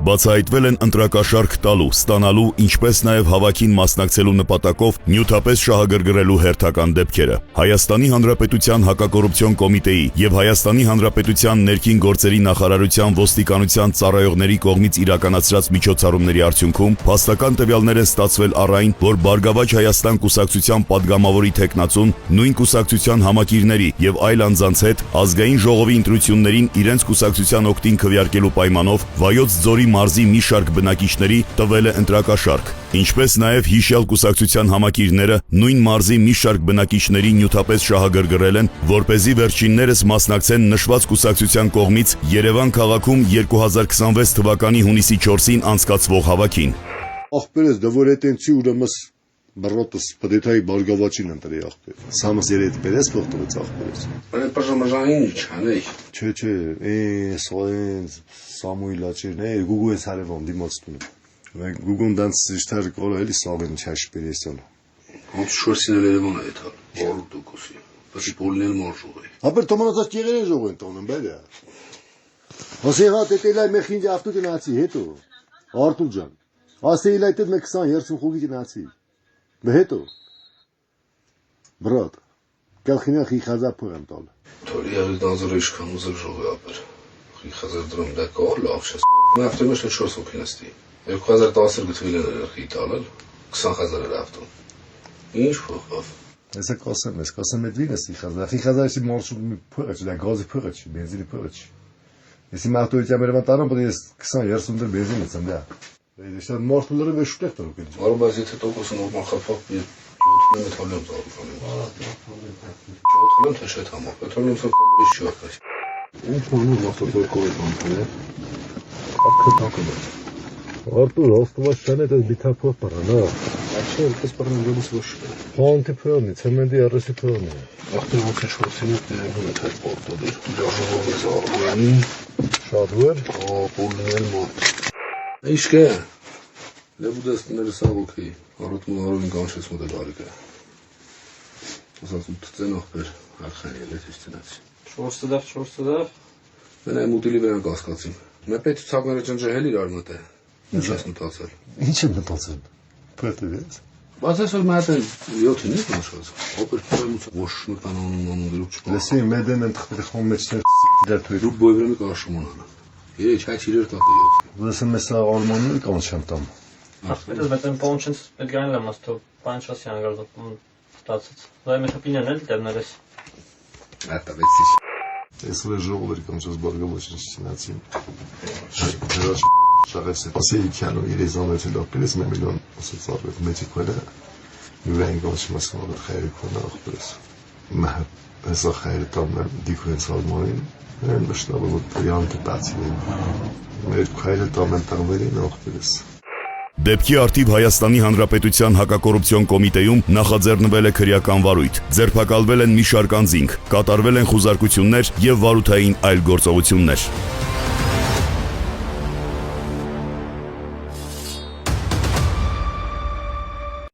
Բացահայտվել են ընտրակաշառք տալու, ստանալու, ինչպես նաև հավաքին մասնակցելու նպատակով նյութապես շահագրգռելու հերթական դեպքերը։ Հայաստանի Հանրապետության հակակոռուպցիոն կոմիտեի եւ Հայաստանի Հանրապետության ներքին գործերի նախարարության ոստիկանության ծառայողների կողմից իրականացրած միջոցառումների արդյունքում փաստական տվյալներ են ստացվել առ այն, որ Բարգավաճ Հայաստան կուսակցության падգամավորի թեկնածուն նույն կուսակցության համակիրների եւ այլ անձանց հետ ազգային ժողովի ընտրություններին իրենց կուսակցության օգտին քվեարկելու պայմանով Վայոց ձորի մարզի մի շարք բնակիչների տվել է ընտրակաշառք, ինչպես նաև հիշյալ կուսակցության համակիրները նույն մարզի մի շարք բնակիչների նյութապես շահագրգռել են, որպեսզի վերջիններս մասնակցեն նշված կուսակցության կողմից Երևան քաղաքում 2026 թվականի հունիսի 4-ին անցկացվող հավաքին։ Ախպերս դվորետենցի ուրեմս բռոտս պդեթայի բարգավաճին ընտրի ախպեր։ Սամս երետ բերես փոխտվեց ախպերս։ Բայց պաշտամաժային չանեի։ Չէ, սոեն Սամուիլ աչերն է, Գուգուես հարևան դիմացտուն։ Մենք Գուգուն դանց շտար կորը էլի սավեն չաշ բերեսյալ։ Ոնց շորսին Երևան է դա, 100%-ի։ Բայց բոլնել մարժուղ է։ Ապեր թոմանացած եղերեն ժողովեն տոնն բերա։ Հոսեհա տետելայ մեխինջ ավտո գնացի հետո։ Արտուր ջան։ Ասեիլայ տետ մեկ 20-30 խուգի գնացի։ Հետո Брат, կալխինա խիխազա փողեմ տալ։ Թորի ավելի դազորը իշքան ուզել ժողովի ապեր։ Խիխազար դրում դա կոր լավ չես։ Մա ավտոմեշն 4 հոգինստի։ 2010 գտվել էր խիտալել 20000 էր ավտո։ Ինչ փոխավ։ Հեսա կասեմ այդ վինես խիխազարի մորշու փողը, դա գազի փողը, բենզինի փողը։ Если мы авто идем в Таран, будет 20-30 դեր բենզին եմ դա։ Դա մորշուլերը վեշուտեղ տալու կելի։ Որոբազի թե տոկոսը նորմալ խփող մի 7 մեթալիում ծառայում։ 7 թե շետ համա։ Պետրոլիում սորտալի չի ակաս։ Ինչ մոնում ավտոկորը կանցնե։ Ակտակը։ Արտուր, ոստվաշ շանը դա բիթափով պարանա։ Աչի ելքես պարան գոմս ոչ։ Հոնտի փրոնի, ցեմենտի առեսի փրոնի։ Ախտը ոնց շորսինը դերում է թեր պորտոդեր։ Դժողով է զարմանի։ Շատ վեր։ Բոլնել մոտ։ Ինչքե։ Լեբուդեսները սաղոքի, առոտ մուհարովին կանչեց մոդել արիկը։ Ասած ու թծենող բեր, արխան էլ էտ իշտնացի։ 4 դավ։ Մեն այ մուտիլի վերան կասկացիմ։ Մե պետ ցակները ճնջել իր արմատ է։ Ինչ ես մտածել։ Ինչ եմ մտածել։ Պետք Բայց այսօր մատը 7-ին է մաշած։ Օպեր պրոմուց ոչ նկանանում դրուկ չկա։ Լսի մեդեն ընթխտի խոմ մեջներ դեր թույլ։ Դու բոյվրեմի կաշումն ան։ Երեչ հայ իրեր տակը 7։ Լսի մեսա արմանն կանչեմ տամ։ Ախպետս բետեն պոնչենց պետգանել եմ աստո պանչասի անգարդ ստացած։ Դա մեզ օպինիան էլ դեռներես։ Ատա վեցի։ Ես վեր ժողովեր կանչած բարգավաճին շինացին։ Դրաշ շաղեցի։ Ասեի քանո իրեզանոց լապերես 1 միլիոն ասած արվեց մեջի քոլը։ Յուրային կանչում ասում որ խայրի քոնը ախպերս։ Մահ հեսա խայրի տամն դիքուենց արմանին։ Են մշտաբը պրիանտը բացին։ Մեր քայլը տամն տամերին ախպերս։ Դեպքի արդիվ Հայաստանի Հանրապետության հակակոռուպցիոն կոմիտեում նախաձեռնվել է քրեական վարույթ, ձերբակալվել են մի շարք անձինք, կատարվել են խուզարկություններ եւ վարութային այլ գործողություններ։